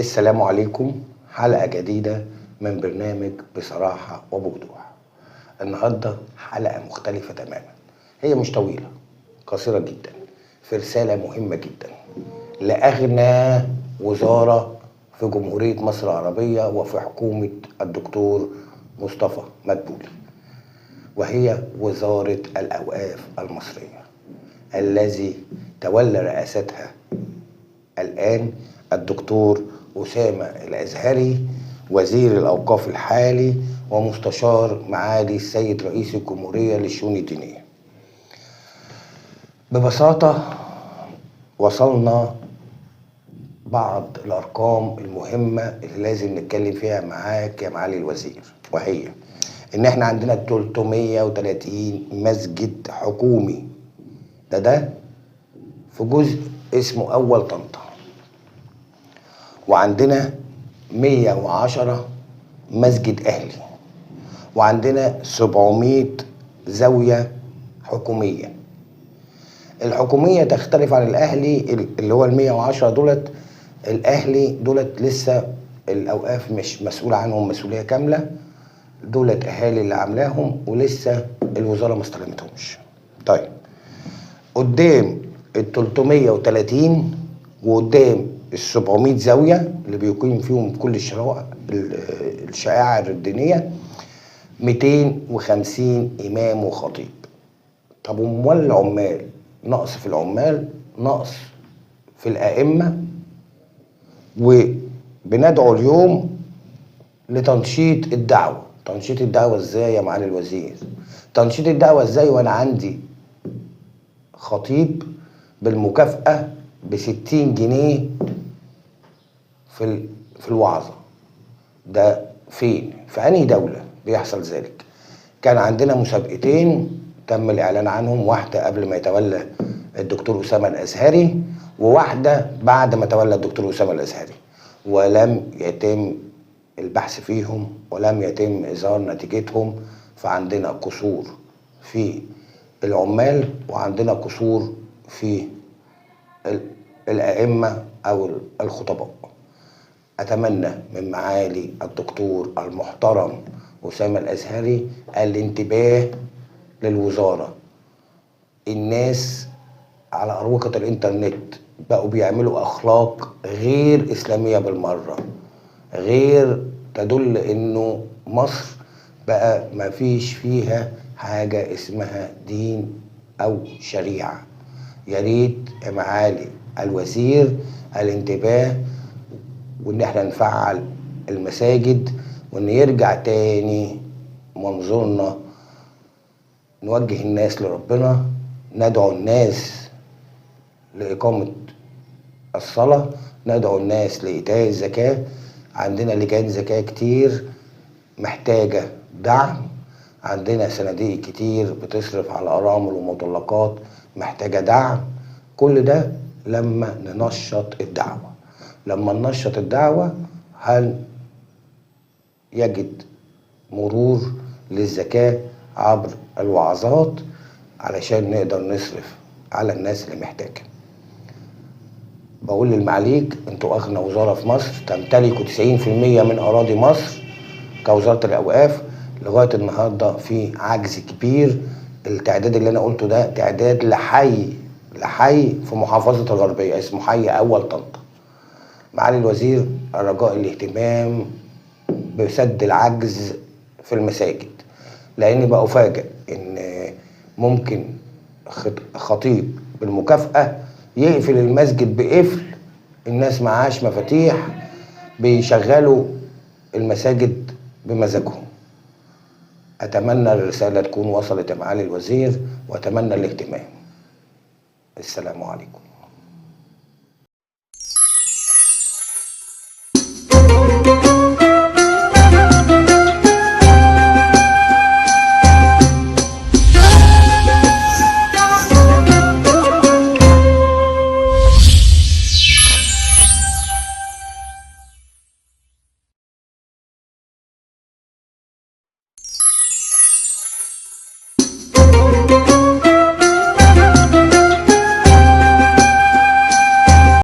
السلام عليكم. حلقة جديدة من برنامج بصراحة وبوضوح. النهاردة حلقة مختلفة تماما، هي مش طويلة، قصيرة جدا، في رسالة مهمة جدا لأغنى وزارة في جمهورية مصر العربية وفي حكومة الدكتور مصطفى مدبولي، وهي وزارة الأوقاف المصرية الذي تولى رئاستها الآن الدكتور أسامة الأزهري، وزير الأوقاف الحالي ومستشار معالي السيد رئيس الجمهورية للشؤون الدينية. ببساطة وصلنا بعض الأرقام المهمة اللي لازم نتكلم فيها معاك يا معالي الوزير، وهي إن إحنا عندنا 330 مسجد حكومي، ده في جزء اسمه أول طنطا، وعندنا 110 مسجد أهلي، وعندنا 700 زاوية حكومية. الحكومية تختلف عن الأهلي اللي هو 110 دولت. الأهلي دولت لسه الأوقاف مش مسؤول عنهم مسؤولية كاملة، دولت أهالي اللي عاملاهم ولسه الوزارة ما استلمتهمش. طيب، قدام ال 330 وقدام ال 700 زاوية اللي بيقيم فيهم كل الشعائر الدينية 250 إمام وخطيب. طب امال العمال؟ نقص في العمال، نقص في الأئمة، وبندعو اليوم لتنشيط الدعوة. تنشيط الدعوة ازاي يا معالي الوزير؟ تنشيط الدعوة ازاي وانا عندي خطيب بالمكافأة ب60 جنيه في الوعظة؟ ده فين؟ في أنهي دولة بيحصل ذلك؟ كان عندنا مسابقتين تم الإعلان عنهم، واحدة قبل ما يتولى الدكتور أسامة الأزهري وواحدة بعد ما تولى الدكتور أسامة الأزهري، ولم يتم البحث فيهم ولم يتم إظهار نتيجتهم. فعندنا قصور في العمال وعندنا قصور في الأئمة أو الخطباء. أتمنى من معالي الدكتور المحترم أسامة الأزهري الانتباه للوزارة. الناس على أروقة الإنترنت بقوا بيعملوا أخلاق غير إسلامية بالمرة، غير تدل إنه مصر بقى ما فيش فيها حاجة اسمها دين أو شريعة. يا ريت يا معالي الوزير الانتباه، وإن احنا نفعل المساجد، وإن يرجع تاني منظورنا، نوجه الناس لربنا، ندعو الناس لإقامة الصلاة، ندعو الناس لإيتاء الزكاة. عندنا لجان زكاة كتير محتاجة دعم، عندنا صناديق كتير بتصرف على أرامل ومطلقات محتاجة دعم. كل ده لما ننشط الدعوة. لما ننشط الدعوة يجد مرور للزكاة عبر الوعظات علشان نقدر نصرف على الناس اللي محتاجة. بقول للمعاليك، انتوا اغنى وزارة في مصر، تمتلكوا 90% من اراضي مصر كوزارة الاوقاف. لغاية النهاردة في عجز كبير. التعداد اللي انا قلته ده تعداد لحي في محافظة الغربية اسمه حي اول طنطا. معالي الوزير، الرجاء الاهتمام بسد العجز في المساجد، لاني بأفاجئ ان ممكن خطيب بالمكافأة يقفل المسجد بقفل، الناس معاش مفاتيح، بيشغلوا المساجد بمزاجهم. أتمنى الرسالة تكون وصلت يا معالي الوزير، وأتمنى الاهتمام. السلام عليكم.